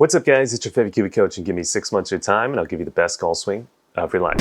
What's up, guys? It's your favorite Kiwi coach, and give me 6 months of your time, and I'll give you the best golf swing of your life.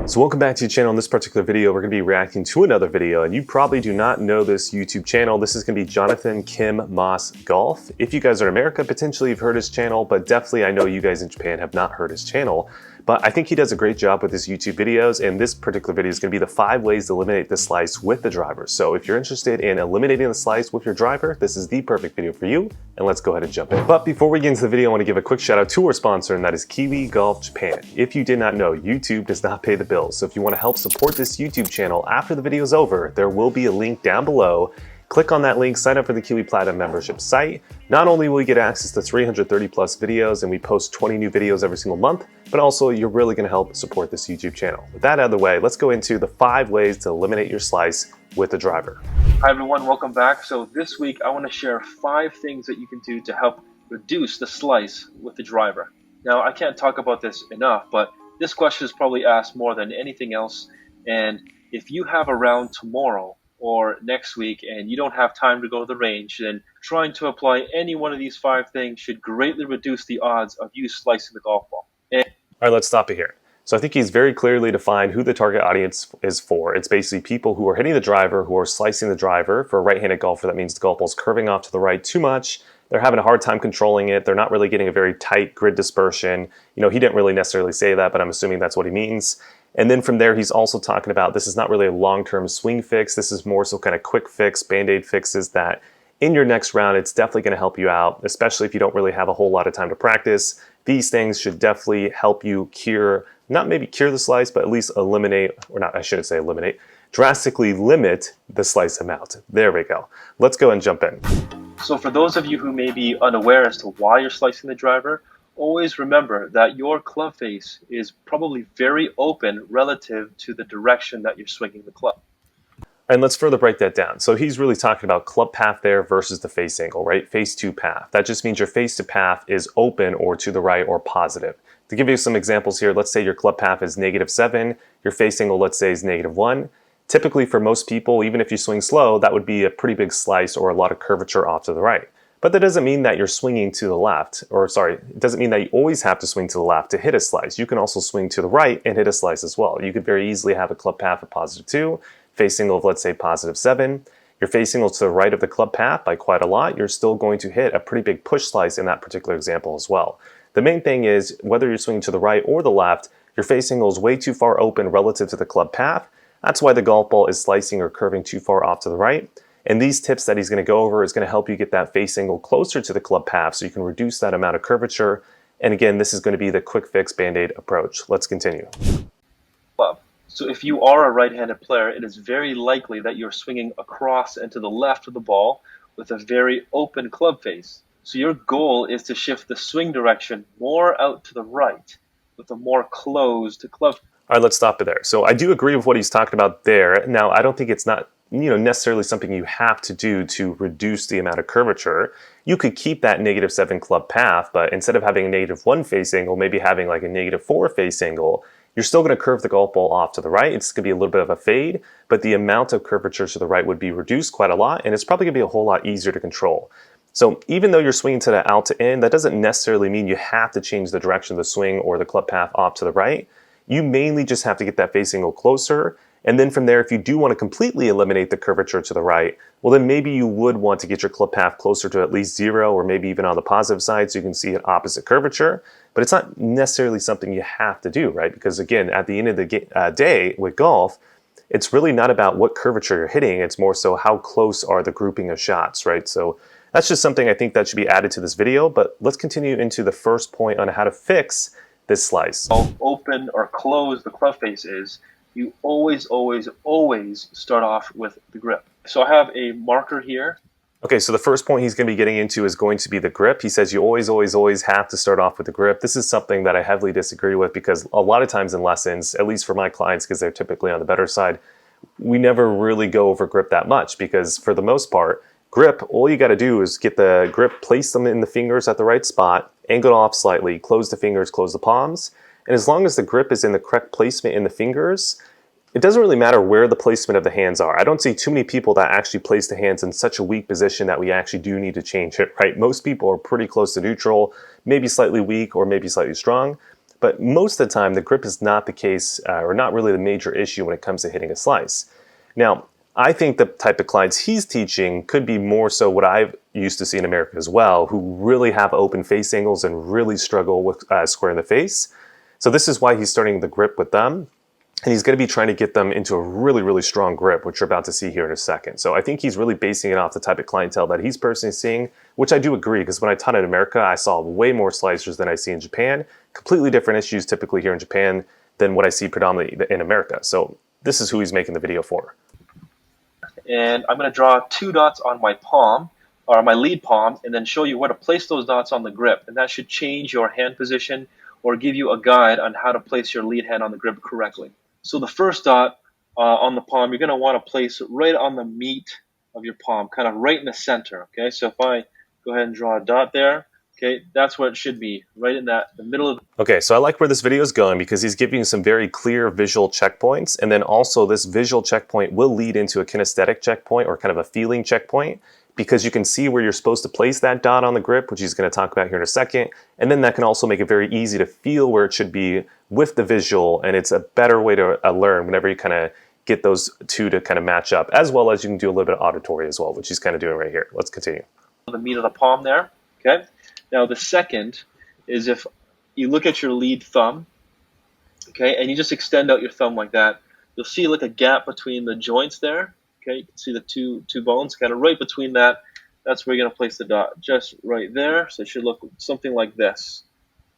So welcome back to your channel. In this particular video, we're going to be reacting to another video, and you probably do not know this YouTube channel. This is going to be Jonathan Kim Moss Golf. If you guys are in America, potentially you've heard his channel, but definitely I know you guys in Japan have not heard his channel. But I think he does a great job with his YouTube videos, and this particular video is going to be the 5 ways to eliminate the slice with the driver. So if you're interested in eliminating the slice with your driver, this is the perfect video for you, and let's go ahead and jump in. But before we get into the video, I want to give a quick shout out to our sponsor, and that is Kiwi Golf Japan. If you did not know, YouTube does not pay the bills, so if you want to help support this YouTube channel after the video is over, there will be a link down below. Click on that link, sign up for the Kiwi Platinum membership site. Not only will you get access to 330 plus videos, and we post 20 new videos every single month, but also you're really going to help support this YouTube channel. With that out of the way, let's go into the 5 ways to eliminate your slice with the driver. Hi everyone, welcome back. So this week I want to share 5 things that you can do to help reduce the slice with the driver. Now I can't talk about this enough, but this question is probably asked more than anything else. And if you have a round tomorrow or next week and you don't have time to go to the range, then trying to apply any one of these 5 things should greatly reduce the odds of you slicing the golf ball. All right, let's stop it here. So I think he's very clearly defined who the target audience is for. It's basically people who are hitting the driver, who are slicing the driver. For a right-handed golfer, that means the golf ball's curving off to the right too much. They're having a hard time controlling it. They're not really getting a very tight grid dispersion. You know, he didn't really necessarily say that, but I'm assuming that's what he means. And then from there, he's also talking about this is not really a long-term swing fix. This is more so kind of quick fix, band-aid fixes that in your next round, it's definitely going to help you out, especially if you don't really have a whole lot of time to practice. These things should definitely help you cure, not maybe cure the slice, but at least eliminate, or not, I shouldn't say eliminate, drastically limit the slice amount. There we go. Let's go and jump in. So for those of you who may be unaware as to why you're slicing the driver, always remember that your club face is probably very open relative to the direction that you're swinging the club. And let's further break that down. So he's really talking about club path there versus the face angle, right? Face to path. That just means your face to path is open or to the right or positive. To give you some examples here, let's say your club path is -7, your face angle, let's say, is -1. Typically for most people, even if you swing slow, that would be a pretty big slice or a lot of curvature off to the right. But that doesn't mean that you're swinging to the left, or sorry, it doesn't mean that you always have to swing to the left to hit a slice. You can also swing to the right and hit a slice as well. You could very easily have a club path of +2, face angle of, let's say, +7. Your face angle to the right of the club path by quite a lot, you're still going to hit a pretty big push slice in that particular example as well. The main thing is, whether you're swinging to the right or the left, your face angle is way too far open relative to the club path. That's why the golf ball is slicing or curving too far off to the right. And these tips that he's going to go over is going to help you get that face angle closer to the club path so you can reduce that amount of curvature. And again, this is going to be the quick fix band-aid approach. Let's continue. So if you are a right-handed player, it is very likely that you're swinging across and to the left of the ball with a very open club face. So your goal is to shift the swing direction more out to the right with a more closed club. All right, let's stop it there. So I do agree with what he's talking about there. Now, I don't think it's not necessarily something you have to do to reduce the amount of curvature. You could keep that -7 club path, but instead of having a -1 face angle, maybe having like a -4 face angle, you're still going to curve the golf ball off to the right. It's going to be a little bit of a fade, but the amount of curvature to the right would be reduced quite a lot, and it's probably going to be a whole lot easier to control. So even though you're swinging to the out to in, that doesn't necessarily mean you have to change the direction of the swing or the club path off to the right. You mainly just have to get that face angle closer. And then from there, if you do want to completely eliminate the curvature to the right, well, then maybe you would want to get your club path closer to at least 0, or maybe even on the positive side so you can see an opposite curvature. But it's not necessarily something you have to do, right? Because again, at the end of the day with golf, it's really not about what curvature you're hitting. It's more so how close are the grouping of shots, right? So that's just something I think that should be added to this video. But let's continue into the first point on how to fix this slice. How open or closed the club face is, you always start off with the grip. So I have a marker here. Okay, so the first point he's going to be getting into is going to be the grip. He says you always have to start off with the grip. This is something that I heavily disagree with, because a lot of times in lessons, at least for my clients, because they're typically on the better side, we never really go over grip that much, because for the most part, grip, all you got to do is get the grip, place them in the fingers at the right spot, angle off slightly, close the fingers, close the palms. And as long as the grip is in the correct placement in the fingers, it doesn't really matter where the placement of the hands are. I don't see too many people that actually place the hands in such a weak position that we actually do need to change it, right? Most people are pretty close to neutral, maybe slightly weak or maybe slightly strong. But most of the time, the grip is not the case or not really the major issue when it comes to hitting a slice. Now, I think the type of clients he's teaching could be more so what I've used to see in America as well, who really have open face angles and really struggle with squaring the face. So this is why he's starting the grip with them. And he's going to be trying to get them into a really, really strong grip, which you're about to see here in a second. So I think he's really basing it off the type of clientele that he's personally seeing, which I do agree, because when I taught in America, I saw way more slicers than I see in Japan. Completely different issues typically here in Japan than what I see predominantly in America. So this is who he's making the video for. And I'm going to draw 2 dots on my palm, or my lead palm, and then show you where to place those dots on the grip. And that should change your hand position or give you a guide on how to place your lead hand on the grip correctly. So the first dot on the palm, you're going to want to place right on the meat of your palm, kind of right in the center, okay? So if I go ahead and draw a dot there, okay, that's where it should be, right in the middle of. Okay, so I like where this video is going because he's giving you some very clear visual checkpoints, and then also this visual checkpoint will lead into a kinesthetic checkpoint or kind of a feeling checkpoint, because you can see where you're supposed to place that dot on the grip, which he's going to talk about here in a second. And then that can also make it very easy to feel where it should be with the visual. And it's a better way to learn whenever you kind of get those two to kind of match up, as well as you can do a little bit of auditory as well, which he's kind of doing right here. Let's continue. The meat of the palm there, okay? Now the second is if you look at your lead thumb, okay, and you just extend out your thumb like that, you'll see like a gap between the joints there. Okay, you can see the two bones kind of right between that. That's where you're going to place the dot, just right there. So it should look something like this,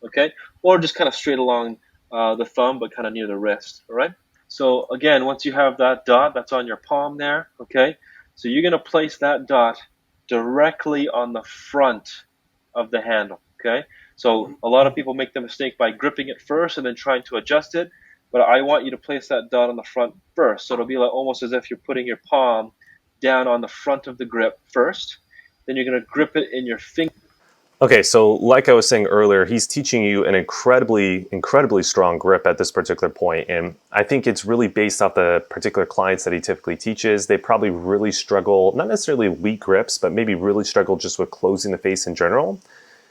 okay? Or just kind of straight along the thumb, but kind of near the wrist, all right? So again, once you have that dot, that's on your palm there, okay? So you're going to place that dot directly on the front of the handle, okay? So a lot of people make the mistake by gripping it first and then trying to adjust it. But I want you to place that dot on the front first. So it'll be like almost as if you're putting your palm down on the front of the grip first. Then you're going to grip it in your finger. Okay, so like I was saying earlier, he's teaching you an incredibly, incredibly strong grip at this particular point. And I think it's really based off the particular clients that he typically teaches. They probably really struggle, not necessarily weak grips, but maybe really struggle just with closing the face in general.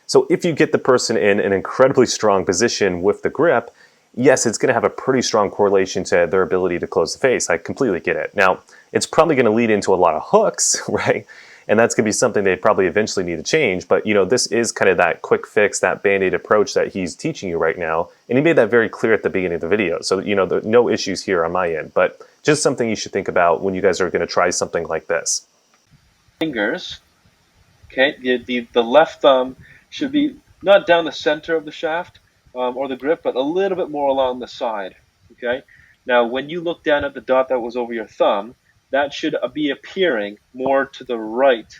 So if you get the person in an incredibly strong position with the grip, yes, it's going to have a pretty strong correlation to their ability to close the face. I completely get it. Now, it's probably going to lead into a lot of hooks, right? And that's going to be something they probably eventually need to change. But, you know, this is kind of that quick fix, that Band-Aid approach that he's teaching you right now. And he made that very clear at the beginning of the video. So, you know, there are no issues here on my end. But just something you should think about when you guys are going to try something like this. Fingers, okay, the left thumb should be not down the center of the shaft, or the grip, but a little bit more along the side, okay? Now, when you look down at the dot that was over your thumb, that should be appearing more to the right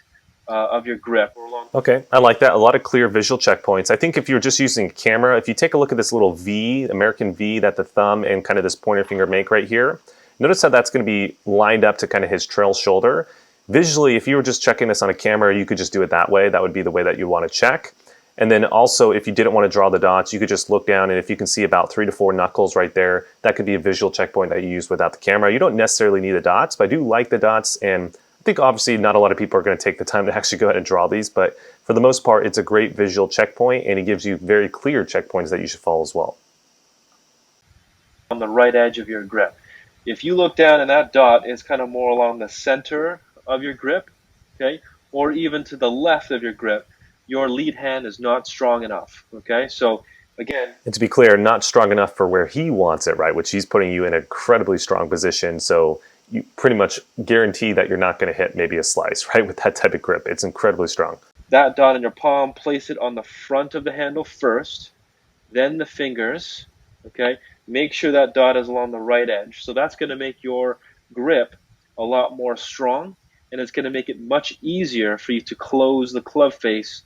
of your grip. Okay, I like that. A lot of clear visual checkpoints. I think if you're just using a camera, if you take a look at this little V, American V that the thumb and kind of this pointer finger make right here, notice how that's going to be lined up to kind of his trail shoulder. Visually, if you were just checking this on a camera, you could just do it that way. That would be the way that you want to check. And then also, if you didn't want to draw the dots, you could just look down, and if you can see about 3 to 4 knuckles right there, that could be a visual checkpoint that you use without the camera. You don't necessarily need the dots, but I do like the dots, and I think obviously not a lot of people are going to take the time to actually go ahead and draw these, but for the most part, it's a great visual checkpoint, and it gives you very clear checkpoints that you should follow as well. On the right edge of your grip. If you look down and that dot is kind of more along the center of your grip, okay, or even to the left of your grip, your lead hand is not strong enough, okay? So again, and to be clear, not strong enough for where he wants it, right? Which he's putting you in an incredibly strong position. So you pretty much guarantee that you're not going to hit maybe a slice, right? With that type of grip, it's incredibly strong. That dot in your palm, place it on the front of the handle first, then the fingers, okay? Make sure that dot is along the right edge. So that's going to make your grip a lot more strong, and it's going to make it much easier for you to close the club face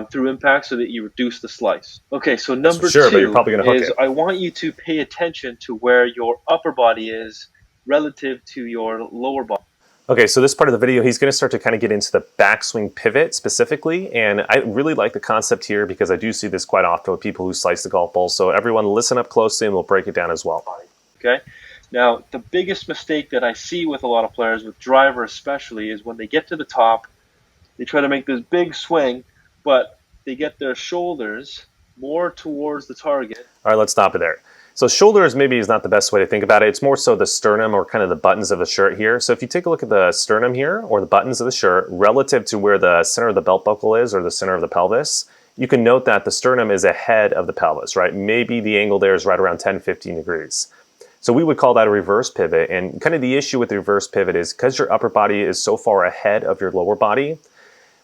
through impact so that you reduce the slice. Okay, so number two but you're probably gonna hook is it. I want you to pay attention to where your upper body is relative to your lower body. Okay, so this part of the video, he's going to start to kind of get into the backswing pivot specifically, and I really like the concept here because I do see this quite often with people who slice the golf ball. So everyone listen up closely and we'll break it down as well. Okay, Now, the biggest mistake that I see with a lot of players, with driver especially, is when they get to the top, they try to make this big swing, but they get their shoulders more towards the target. All right, let's stop it there. So shoulders maybe is not the best way to think about it. It's more so the sternum or kind of the buttons of the shirt here. So if you take a look at the sternum here or the buttons of the shirt relative to where the center of the belt buckle is or the center of the pelvis, you can note that the sternum is ahead of the pelvis, right? Maybe the angle there is right around 10, 15 degrees. So we would call that a reverse pivot. And kind of the issue with the reverse pivot is because your upper body is so far ahead of your lower body,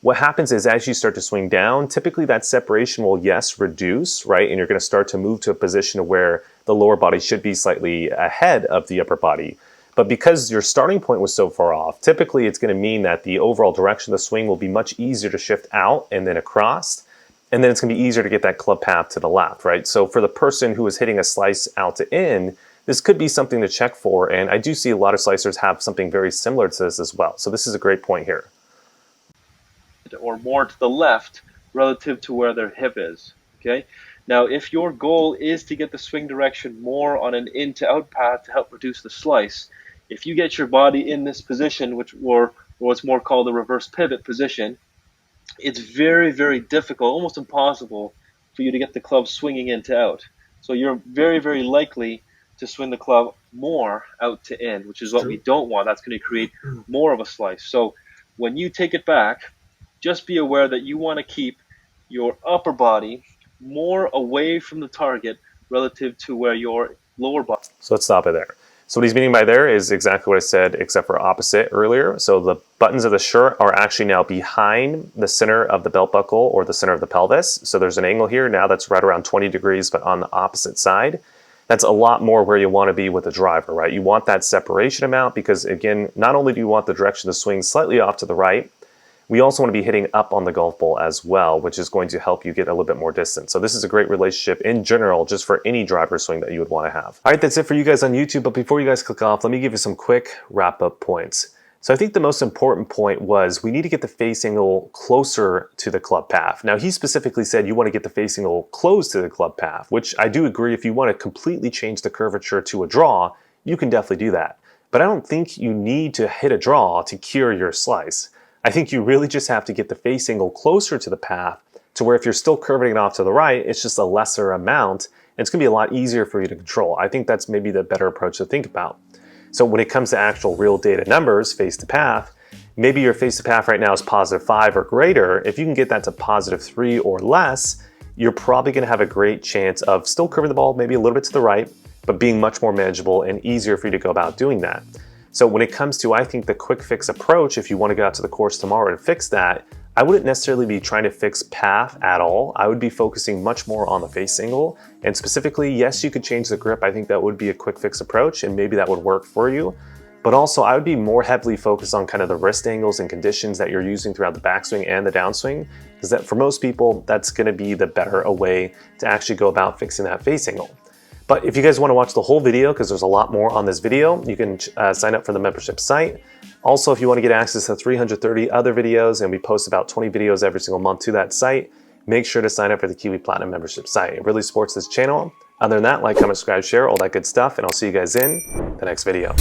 what happens is as you start to swing down, typically that separation will, yes, reduce, right? And you're going to start to move to a position where the lower body should be slightly ahead of the upper body. But because your starting point was so far off, typically it's going to mean that the overall direction of the swing will be much easier to shift out and then across. And then it's going to be easier to get that club path to the left, right? So for the person who is hitting a slice out to in, this could be something to check for. And I do see a lot of slicers have something very similar to this as well. So this is a great point here. Or more to the left relative to where their hip is. Okay. Now, if your goal is to get the swing direction more on an in to out path to help reduce the slice, if you get your body in this position, or what's more called the reverse pivot position, it's very, very difficult, almost impossible for you to get the club swinging in to out. So you're very, very likely to swing the club more out to in, which is what we don't want. That's going to create more of a slice. So when you take it back, just be aware that you want to keep your upper body more away from the target relative to where your lower body. So let's stop it there. So what he's meaning by there is exactly what I said, except for opposite earlier. So the buttons of the shirt are actually now behind the center of the belt buckle or the center of the pelvis. So there's an angle here now that's right around 20 degrees, but on the opposite side. That's a lot more where you want to be with the driver, right? You want that separation amount because, again, not only do you want the direction of the swing slightly off to the right, we also want to be hitting up on the golf ball as well, which is going to help you get a little bit more distance. So this is a great relationship in general, just for any driver swing that you would want to have. All right, that's it for you guys on YouTube. But before you guys click off, let me give you some quick wrap-up points. So I think the most important point was we need to get the face angle closer to the club path. Now, he specifically said you want to get the face angle close to the club path, which I do agree. If you want to completely change the curvature to a draw, you can definitely do that. But I don't think you need to hit a draw to cure your slice. I think you really just have to get the face angle closer to the path to where if you're still curving it off to the right, it's just a lesser amount. And it's going to be a lot easier for you to control. I think that's maybe the better approach to think about. So when it comes to actual real data numbers, face to path, maybe your face to path right now is +5 or greater. If you can get that to +3 or less, you're probably going to have a great chance of still curving the ball maybe a little bit to the right, but being much more manageable and easier for you to go about doing that. So when it comes to, I think, the quick fix approach, if you want to go out to the course tomorrow and fix that, I wouldn't necessarily be trying to fix path at all. I would be focusing much more on the face angle. And specifically, yes, you could change the grip. I think that would be a quick fix approach, and maybe that would work for you. But also, I would be more heavily focused on kind of the wrist angles and conditions that you're using throughout the backswing and the downswing, because that for most people, that's going to be the better way to actually go about fixing that face angle. But if you guys want to watch the whole video, because there's a lot more on this video, you can sign up for the membership site. Also, if you want to get access to 330 other videos, and we post about 20 videos every single month to that site, make sure to sign up for the Kiwi Platinum membership site. It really supports this channel. Other than that, like, comment, subscribe, share, all that good stuff, and I'll see you guys in the next video.